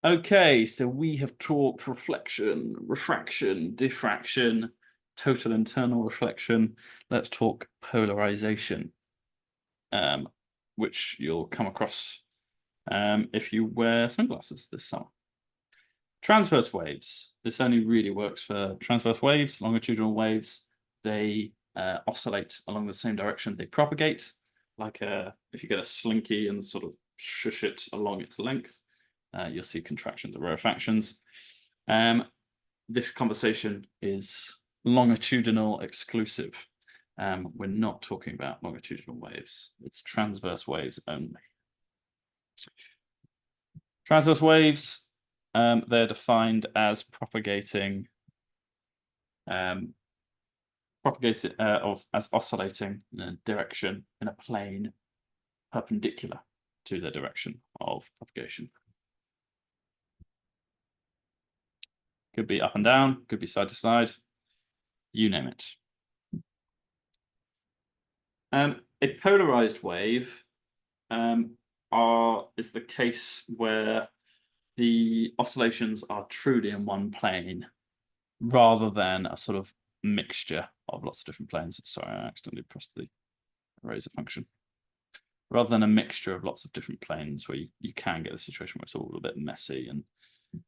Okay, so we have talked reflection, refraction, diffraction, total internal reflection. Let's talk polarization, um, which you'll come across if you wear sunglasses this summer. Transverse waves. This only really works for transverse waves, longitudinal waves. They oscillate along the same direction they propagate. Like if you get a slinky and sort of shush it along its length, you'll see contractions or rarefactions. This conversation is longitudinal exclusive. We're not talking about longitudinal waves. It's transverse waves only. Transverse waves, they're defined as propagating, as oscillating in a direction in a plane perpendicular to the direction of propagation. Could be up and down, could be side to side, you name it. A polarized wave is the case where the oscillations are truly in one plane rather than a sort of mixture of lots of different planes. Sorry, I accidentally pressed the eraser function. Rather than a mixture of lots of different planes where you can get a situation where it's all a bit messy and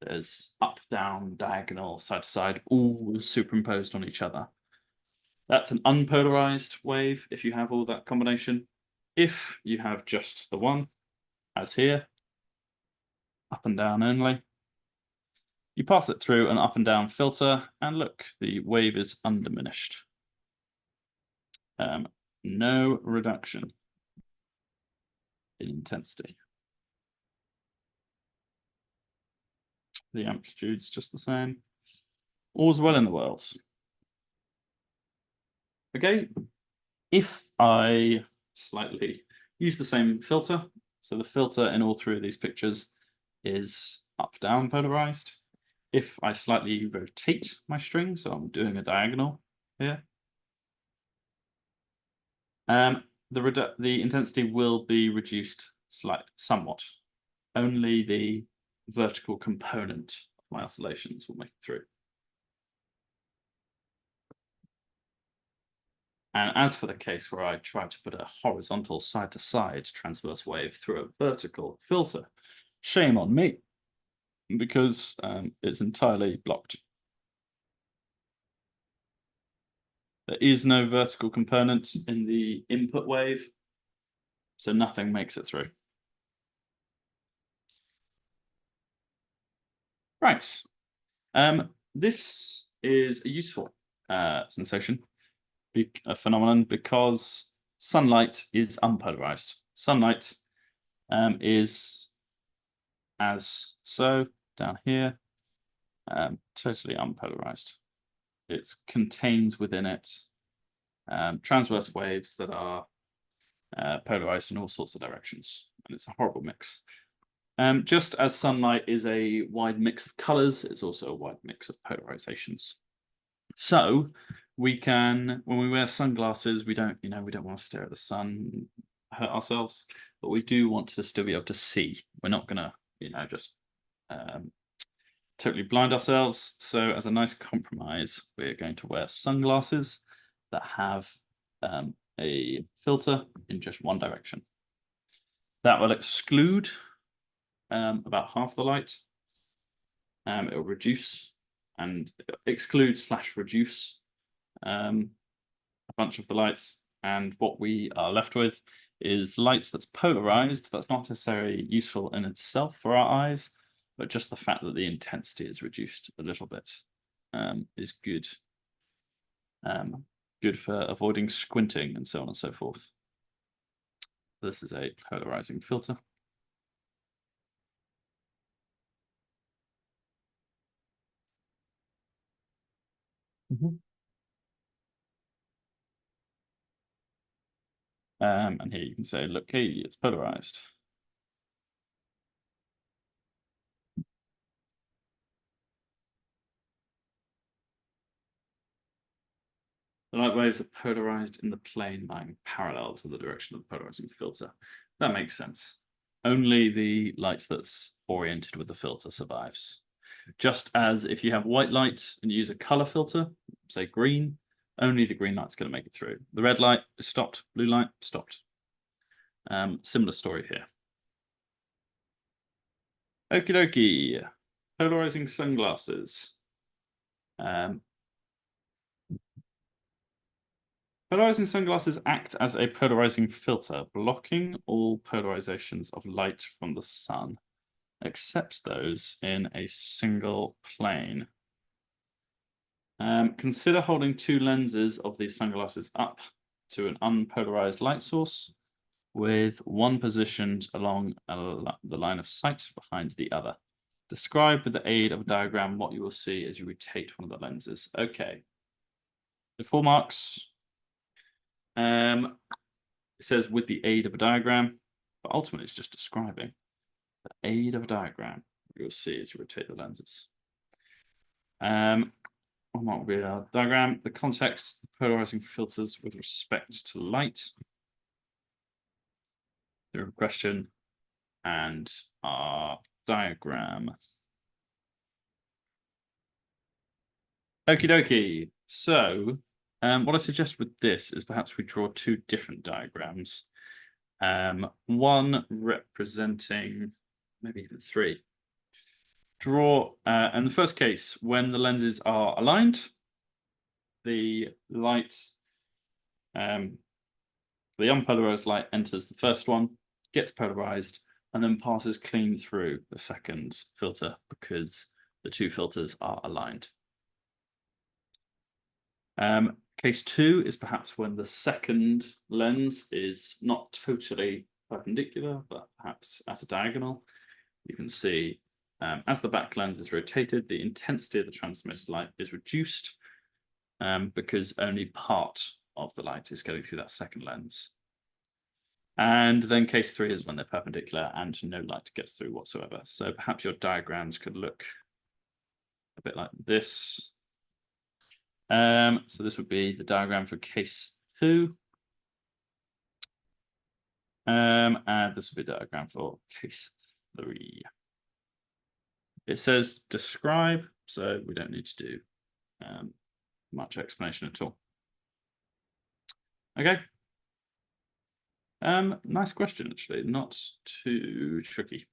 there's up, down, diagonal, side to side, all superimposed on each other. That's an unpolarized wave if you have all that combination. If you have just the one, as here, up and down only, you pass it through an up and down filter, and look, the wave is undiminished. No reduction in intensity. The amplitude's just the same. All's well in the world. Okay, if I slightly use the same filter, so the filter in all three of these pictures is up-down polarized. If I slightly rotate my string, so I'm doing a diagonal here, the intensity will be reduced somewhat. Only the vertical component of my oscillations will make it through. And as for the case where I try to put a horizontal side-to-side transverse wave through a vertical filter, shame on me, because it's entirely blocked. There is no vertical component in the input wave, so nothing makes it through. Right. This is a useful sensation, a phenomenon, because sunlight is unpolarized. Sunlight is as so down here, totally unpolarized. It contains within it transverse waves that are polarized in all sorts of directions, and it's a horrible mix. Just as sunlight is a wide mix of colors, it's also a wide mix of polarizations. So we can, when we wear sunglasses, we don't want to stare at the sun, hurt ourselves, but we do want to still be able to see. We're not gonna, just totally blind ourselves. So as a nice compromise, we're going to wear sunglasses that have a filter in just one direction. That will exclude about half the light. It will reduce and exclude/reduce a bunch of the lights. And what we are left with is light that's polarized. That's not necessarily useful in itself for our eyes, but just the fact that the intensity is reduced a little bit is good. Good for avoiding squinting and so on and so forth. This is a polarizing filter. And here you can say, look, hey, it's polarized. The light waves are polarized in the plane lying parallel to the direction of the polarizing filter. That makes sense. only the light that's oriented with the filter survives. Just as if you have white light and you use a color filter, say green, only the green light's going to make it through. The red light is stopped, blue light stopped. Similar story here. Okie dokie. Polarizing sunglasses. Polarizing sunglasses act as a polarizing filter, blocking all polarizations of light from the sun, except those in a single plane. Consider holding two lenses of these sunglasses up to an unpolarized light source, with one positioned along the line of sight behind the other. Describe with the aid of a diagram what you will see as you rotate one of the lenses. Okay. The 4 marks. It says with the aid of a diagram, but ultimately it's just describing the aid of a diagram. You'll see as you rotate the lenses. What might be our diagram? The context, polarizing filters with respect to light. The question and our diagram. Okie dokie. So what I suggest with this is perhaps we draw two different diagrams. One representing, maybe even three. Draw, in the first case, when the lenses are aligned, the light, the unpolarized light enters the first one, gets polarized, and then passes clean through the second filter because the two filters are aligned. Case 2 is perhaps when the second lens is not totally perpendicular, but perhaps at a diagonal. You can see as the back lens is rotated, the intensity of the transmitted light is reduced because only part of the light is getting through that second lens. And then case 3 is when they're perpendicular and no light gets through whatsoever. So perhaps your diagrams could look a bit like this. So this would be the diagram for case 2. And this would be the diagram for case 3. It says describe, so we don't need to do much explanation at all. Okay. Nice question, actually, not too tricky.